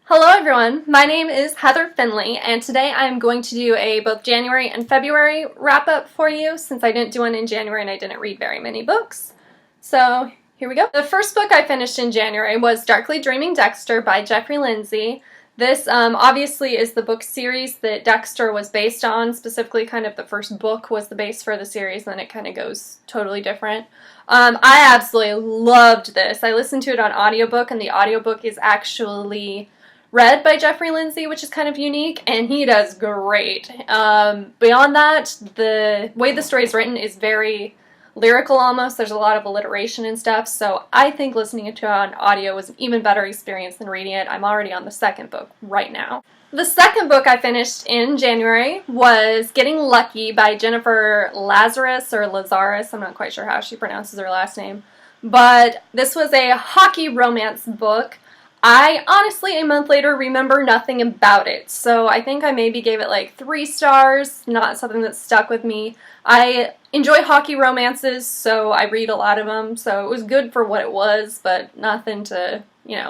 Hello everyone, my name is Heather Finley, and today I'm going to do a both January and February wrap-up for you since I didn't do one in January and I didn't read very many books. So here we go. The first book I finished in January was Darkly Dreaming Dexter by Jeffrey Lindsay. This obviously is the book series that Dexter was based on, specifically kind of the first book was the base for the series, and then it kind of goes totally different. I absolutely loved this. I listened to it on audiobook, and the audiobook is actually read by Jeffrey Lindsay, which is kind of unique, and he does great. Beyond that, the way the story is written is very lyrical almost. There's a lot of alliteration and stuff, so I think listening to it on audio was an even better experience than reading it. I'm already on the second book right now. The second book I finished in January was Getting Lucky by Jennifer Lazarus, or Lazarus, I'm not quite sure how she pronounces her last name, but this was a hockey romance book. I honestly, a month later, remember nothing about it, so I think I maybe gave it like 3 stars, not something that stuck with me. I enjoy hockey romances, so I read a lot of them, so it was good for what it was, but nothing to,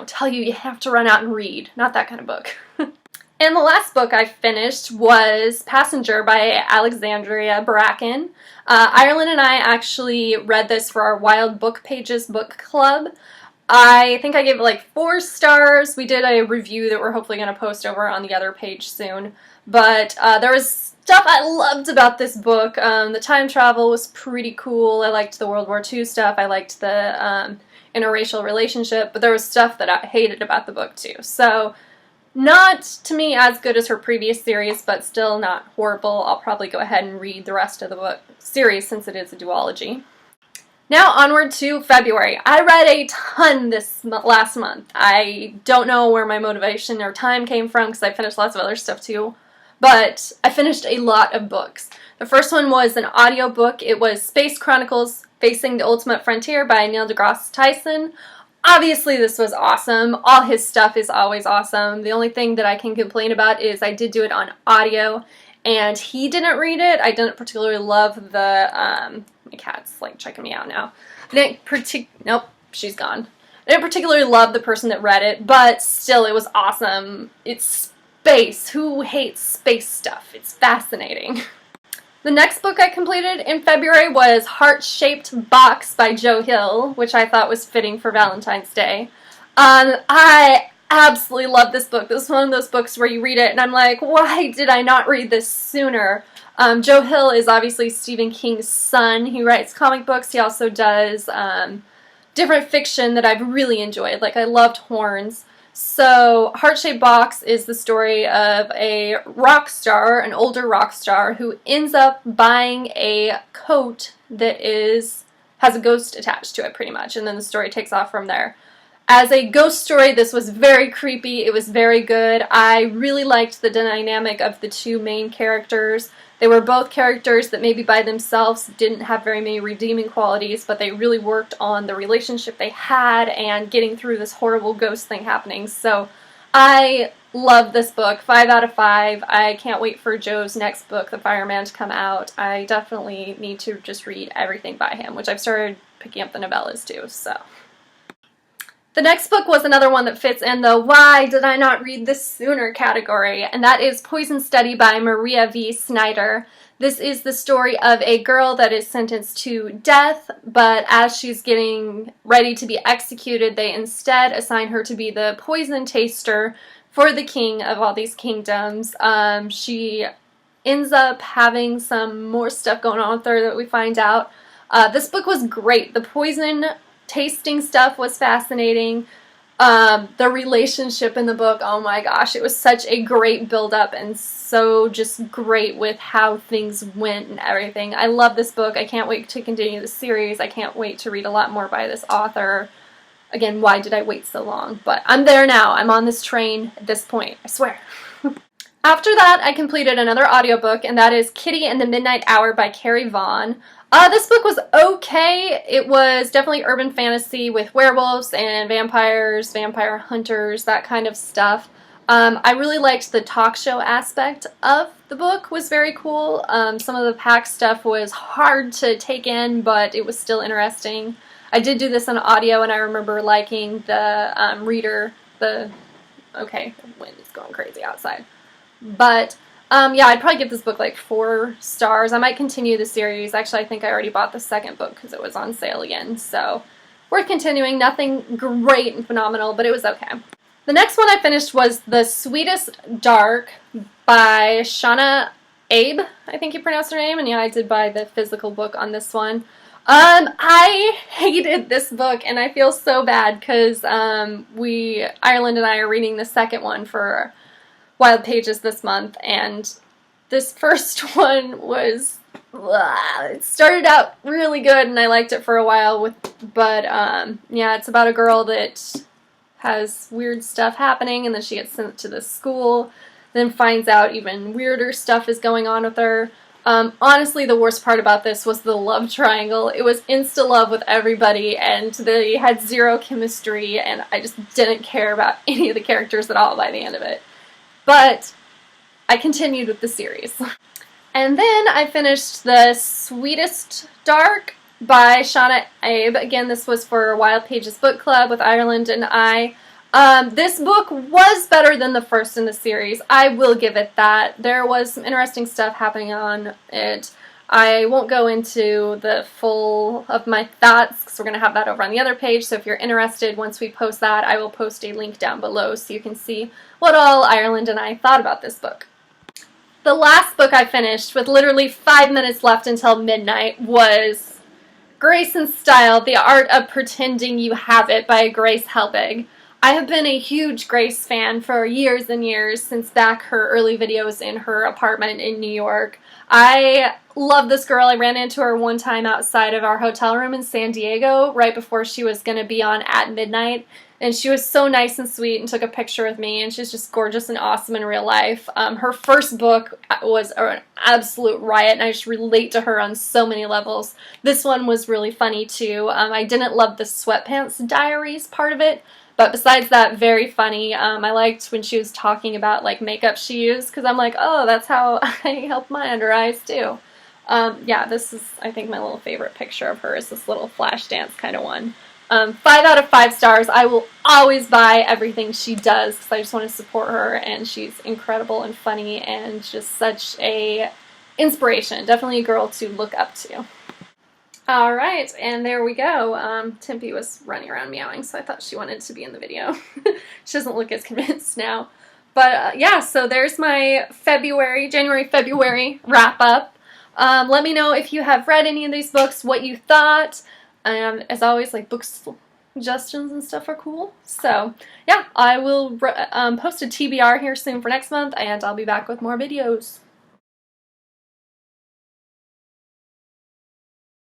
tell you have to run out and read. Not that kind of book. And the last book I finished was Passenger by Alexandria Bracken. Ireland and I actually read this for our Wild Book Pages book club. I think I gave it like 4 stars. We did a review that we're hopefully going to post over on the other page soon. But there was stuff I loved about this book. The time travel was pretty cool. I liked the World War II stuff. I liked the interracial relationship. But there was stuff that I hated about the book too. So not, to me, as good as her previous series, but still not horrible. I'll probably go ahead and read the rest of the book series since it is a duology. Now onward to February. I read a ton this last month. I don't know where my motivation or time came from because I finished lots of other stuff too, but I finished a lot of books. The first one was an audiobook. It was Space Chronicles Facing the Ultimate Frontier by Neil deGrasse Tyson. Obviously this was awesome. All his stuff is always awesome. The only thing that I can complain about is I did do it on audio and he didn't read it. I didn't particularly love the my cat's like checking me out now. Nope, she's gone. I didn't particularly love the person that read it, but still it was awesome. It's space. Who hates space stuff? It's fascinating. The next book I completed in February was Heart-Shaped Box by Joe Hill, which I thought was fitting for Valentine's Day. I absolutely love this book. This is one of those books where you read it and I'm like, why did I not read this sooner? Joe Hill is obviously Stephen King's son. He writes comic books. He also does different fiction that I've really enjoyed. Like, I loved Horns. So, Heart-Shaped Box is the story of a rock star, an older rock star, who ends up buying a coat that has a ghost attached to it, pretty much. And then the story takes off from there. As a ghost story, this was very creepy. It was very good. I really liked the dynamic of the two main characters. They were both characters that maybe by themselves didn't have very many redeeming qualities, but they really worked on the relationship they had and getting through this horrible ghost thing happening. So I love this book. 5 out of 5. I can't wait for Joe's next book, The Fireman, to come out. I definitely need to just read everything by him, which I've started picking up the novellas too, so. The next book was another one that fits in the why did I not read this sooner category, and that is Poison Study by Maria V. Snyder. This is the story of a girl that is sentenced to death, but as she's getting ready to be executed, they instead assign her to be the poison taster for the king of all these kingdoms. She ends up having some more stuff going on with her that we find out. This book was great. The poison tasting stuff was fascinating. The relationship in the book, oh my gosh, it was such a great build-up and so just great with how things went and everything. I love this book. I can't wait to continue the series. I can't wait to read a lot more by this author. Again, why did I wait so long? But I'm there now. I'm on this train at this point, I swear. After that, I completed another audiobook, and that is Kitty and the Midnight Hour by Carrie Vaughn. This book was okay. It was definitely urban fantasy with werewolves and vampires, vampire hunters, that kind of stuff. I really liked the talk show aspect of the book. Was very cool. Some of the pack stuff was hard to take in, but it was still interesting. I did do this on audio, and I remember liking the reader, the Okay, the wind is going crazy outside. But yeah, I'd probably give this book like 4 stars. I might continue the series. Actually, I think I already bought the second book because it was on sale again. So worth continuing. Nothing great and phenomenal, but it was okay. The next one I finished was The Sweetest Dark by Shauna Abe, I think you pronounce her name, and yeah, I did buy the physical book on this one. I hated this book, and I feel so bad because Ireland and I are reading the second one for Wild Pages this month, and this first one was, it started out really good, and I liked it for a while, but yeah, it's about a girl that has weird stuff happening, and then she gets sent to this school, then finds out even weirder stuff is going on with her. Honestly, the worst part about this was the love triangle. It was insta-love with everybody, and they had zero chemistry, and I just didn't care about any of the characters at all by the end of it. But I continued with the series. And then I finished The Sweetest Dark by Shauna Abe. Again, this was for Wild Pages Book Club with Ireland and I. This book was better than the first in the series. I will give it that. There was some interesting stuff happening on it. I won't go into the full of my thoughts because we're going to have that over on the other page. So if you're interested, once we post that, I will post a link down below so you can see what all Ireland and I thought about this book. The last book I finished, with literally 5 minutes left until midnight, was Grace and Style, The Art of Pretending You Have It by Grace Helbig. I have been a huge Grace fan for years and years, since back her early videos in her apartment in New York. I love this girl. I ran into her one time outside of our hotel room in San Diego right before she was going to be on At Midnight. And she was so nice and sweet and took a picture with me, and she's just gorgeous and awesome in real life. Her first book was an absolute riot, and I just relate to her on so many levels. This one was really funny too. I didn't love the Sweatpants Diaries part of it, but besides that, very funny. I liked when she was talking about like makeup she used, because I'm like, oh, that's how I help my under eyes too. Yeah, this is, I think, my little favorite picture of her is this little flash dance kind of one. 5 out of 5 stars. I will always buy everything she does because I just want to support her, and she's incredible and funny and just such a inspiration. Definitely a girl to look up to. Alright, and there we go. Tempe was running around meowing, so I thought she wanted to be in the video. She doesn't look as convinced now. But yeah, so there's my January-February wrap-up. Let me know if you have read any of these books, what you thought. As always, like, book suggestions and stuff are cool. So, yeah, I will post a TBR here soon for next month, and I'll be back with more videos.